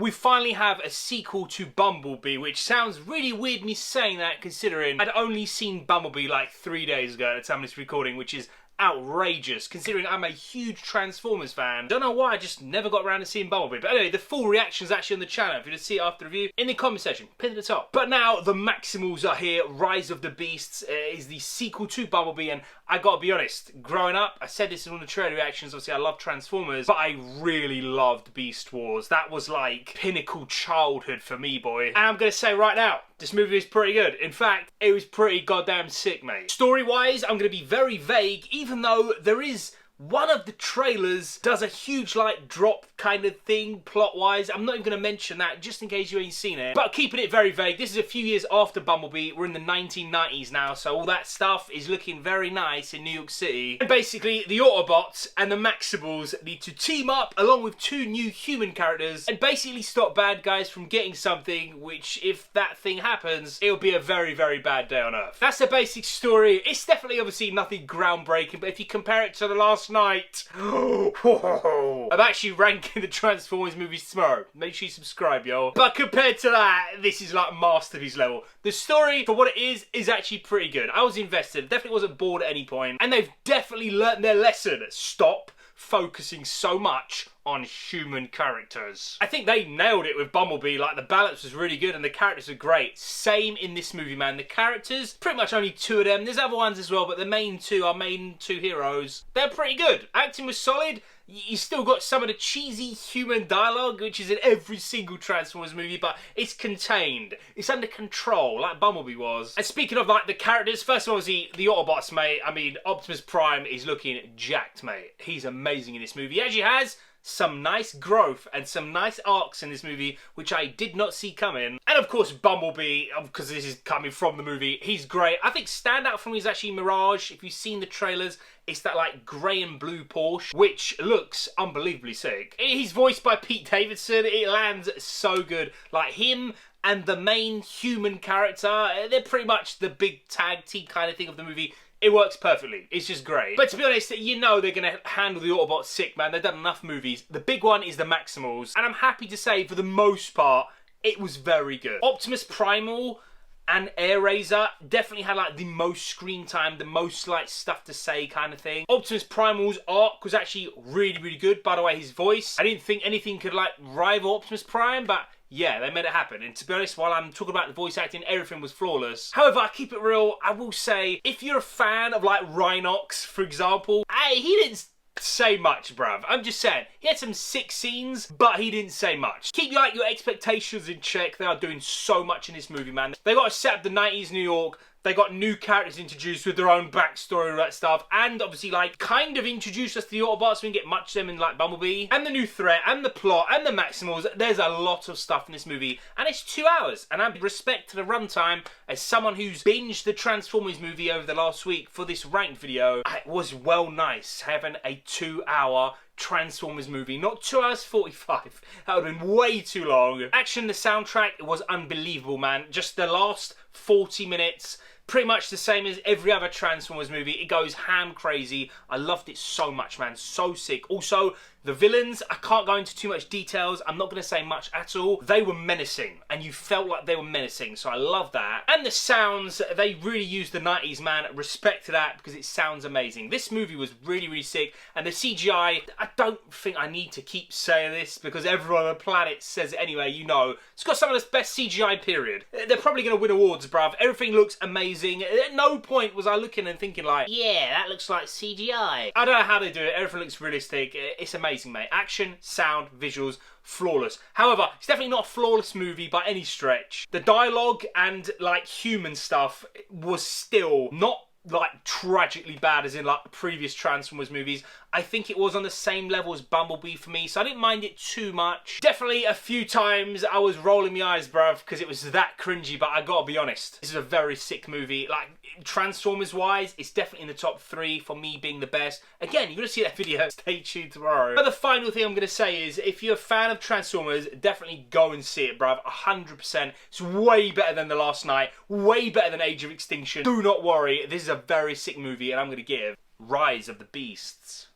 We finally have a sequel to Bumblebee, which sounds really weird me saying that considering I'd only seen Bumblebee like 3 days ago at the time of this recording, which is outrageous considering I'm a huge Transformers fan. Don't know why I just never got around to seeing Bumblebee. But anyway, the full reaction is actually on the channel. If you want to see it after the review, in the comment section, pin at the top. But now the Maximals are here. Rise of the Beasts is the sequel to Bumblebee, and I gotta be honest, growing up, I said this in all the trailer reactions, obviously I love Transformers, but I really loved Beast Wars. That was like pinnacle childhood for me, boy. And I'm gonna say right now, this movie is pretty good. In fact, it was pretty goddamn sick, mate. Story-wise, I'm gonna be very vague, even though there is one of the trailers does a huge like drop kind of thing plot-wise. I'm not even going to mention that just in case you ain't seen it. But keeping it very vague, this is a few years after Bumblebee. We're in the 1990s now, so all that stuff is looking very nice in New York City. And basically, the Autobots and the Maximals need to team up along with two new human characters and basically stop bad guys from getting something, which if that thing happens, it'll be a very, very bad day on Earth. That's the basic story. It's definitely obviously nothing groundbreaking, but if you compare it to the last night, I'm actually ranking the Transformers movies tomorrow. Make sure you subscribe, yo. But compared to that, this is like masterpiece level. The story, for what it is actually pretty good. I was invested, definitely wasn't bored at any point, and they've definitely learnt their lesson. Stop focusing so much on human characters. I think they nailed it with Bumblebee. Like, the balance was really good and the characters are great. Same in this movie, man. The characters, pretty much only two of them. There's other ones as well, but the main two, our main two heroes, they're pretty good. Acting was solid. You still got some of the cheesy human dialogue, which is in every single Transformers movie, but it's contained. It's under control, like Bumblebee was. And speaking of, like, the characters, first of all, the Autobots, mate. I mean, Optimus Prime is looking jacked, mate. He's amazing in this movie. He actually has some nice growth and some nice arcs in this movie, which I did not see coming. And of course, Bumblebee, because this is coming from the movie, he's great. I think standout for me is actually Mirage. If you've seen the trailers, it's that like grey and blue Porsche, which looks unbelievably sick. He's voiced by Pete Davidson. It lands so good. Like him and the main human character, they're pretty much the big tag team kind of thing of the movie. It works perfectly. It's just great. But to be honest, you know they're going to handle the Autobots sick, man. They've done enough movies. The big one is the Maximals. And I'm happy to say, for the most part, it was very good. Optimus Primal and Air Razor definitely had like the most screen time, the most like stuff to say kind of thing. Optimus Primal's arc was actually really, really good. By the way, his voice, I didn't think anything could like rival Optimus Prime, but yeah, they made it happen. And to be honest, while I'm talking about the voice acting, everything was flawless. However, I keep it real. I will say, if you're a fan of like Rhinox, for example, he didn't say much, bruv. I'm just saying, he had some sick scenes, but he didn't say much. Keep like your expectations in check. They are doing so much in this movie, man. They got to set up the 90s New York. They got new characters introduced with their own backstory and all that stuff. And obviously, like, kind of introduced us to the Autobots. We didn't get much of them in, like, Bumblebee. And the new threat, and the plot, and the Maximals. There's a lot of stuff in this movie. And it's 2 hours. And I respect to the runtime, as someone who's binged the Transformers movie over the last week for this ranked video, it was well nice having a 2-hour Transformers movie, not 2 hours 45. That would have been way too long. Action, the soundtrack, it was unbelievable, man. Just the last 40 minutes, pretty much the same as every other Transformers movie. It goes ham crazy. I loved it so much, man. So sick. Also, the villains, I can't go into too much details. I'm not going to say much at all. They were menacing, and you felt like they were menacing, so I love that. And the sounds, they really used the 90s, man. Respect to that, because it sounds amazing. This movie was really, really sick, and the CGI, I don't think I need to keep saying this, because everyone on the planet says it anyway, you know. It's got some of the best CGI, period. They're probably going to win awards, bruv. Everything looks amazing. At no point was I looking and thinking like, yeah, that looks like CGI. I don't know how they do it. Everything looks realistic. It's amazing, mate. Action, sound, visuals, flawless. However, it's definitely not a flawless movie by any stretch. The dialogue and like human stuff was still not like tragically bad as in like the previous Transformers movies. I think it was on the same level as Bumblebee for me, so I didn't mind it too much. Definitely a few times I was rolling my eyes, bruv, because it was that cringy, but I gotta be honest, this is a very sick movie. Like, Transformers-wise, it's definitely in the top 3 for me being the best. Again, you're gonna see that video, stay tuned tomorrow. But the final thing I'm gonna say is, if you're a fan of Transformers, definitely go and see it, bruv, 100%. It's way better than The Last Night, way better than Age of Extinction. Do not worry, this is a very sick movie, and I'm gonna give Rise of the Beasts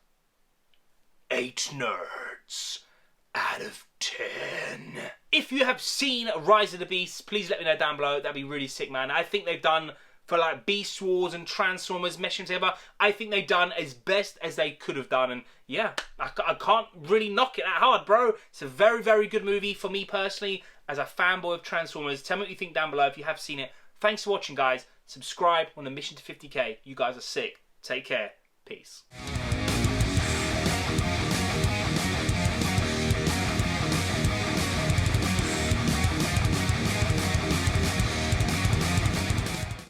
8 nerds out of 10. 10. If you have seen Rise of the Beasts, please let me know down below. That'd be really sick, man. I think they've done, for like Beast Wars and Transformers meshing together, I think they've done as best as they could have done. And yeah, I can't really knock it that hard, bro. It's a very, very good movie for me personally, as a fanboy of Transformers. Tell me what you think down below if you have seen it. Thanks for watching, guys. Subscribe on the mission to 50k. You guys are sick. Take care. Peace.